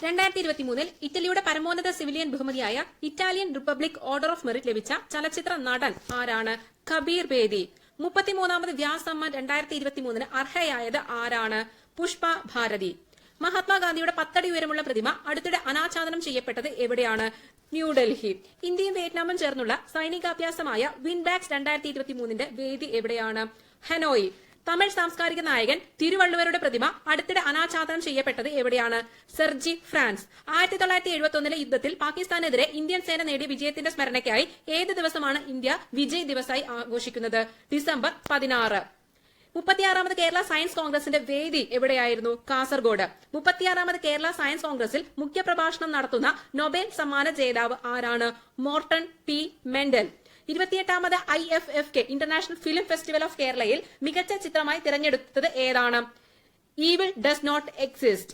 2023 ഇറ്റലിയുടെ പരമോന്നത സിവിലിയൻ ബഹുമതിയായ Italian republic order of merit ലഭിച്ച ചലച്ചിത്ര നടൻ ആരാണ്? കബീർ ബേദി. 33ാമത് വ്യാസ് സമ്മാൻ 2023 അർഹയായത് ആരാണ്? പുഷ്പ ഭാരതി. മഹാത്മാഗാന്ധിയുടെ 10 അടി ഉയരമുള്ള പ്രതിമ അടുത്തിടെ അനാച്ഛാദനം ചെയ്യപ്പെട്ടത് എവിടെയാണ്? ന്യൂഡൽഹി. ഇന്ത്യയും വിയറ്റ്നാമും ചേർന്നുള്ള സൈനികാഭ്യാസമായ വിൻബാക്സ് 2023 വേദി എവിടെയാണ്? ഹനോയി. തമിഴ് സാംസ്കാരിക നായകൻ തിരുവള്ളുവരുടെ പ്രതിമ അടുത്തിടെ അനാച്ഛാദനം ചെയ്യപ്പെട്ടത് എവിടെയാണ്? Sergey, France. 1971 യുദ്ധത്തിൽ പാകിസ്ഥാനെതിരെ ഇന്ത്യൻ സേന നേടിയ വിജയത്തിന്റെ സ്മരണയ്ക്കായി ഏത് ദിവസമാണ് ഇന്ത്യ വിജയ് ദിവസായി ആഘോഷിക്കുന്നത്? ഡിസംബർ 16. 36ാമത് കേരള സയൻസ് കോൺഗ്രസിന്റെ വേദി എവിടെയായിരുന്നു? കാസർഗോഡ്. 36ാമത് കേരള സയൻസ് കോൺഗ്രസിൽ മുഖ്യപ്രഭാഷണം നടത്തുന്ന നൊബേൽ സമ്മാന ജേതാവ് ആരാണ്? Morten P Meldal. 28ാമത് IFFK international film festival of കേരളയിൽ മികച്ച ചിത്രമായി തിരഞ്ഞെടുത്തത് ഏതാണ്? Evil does not exist.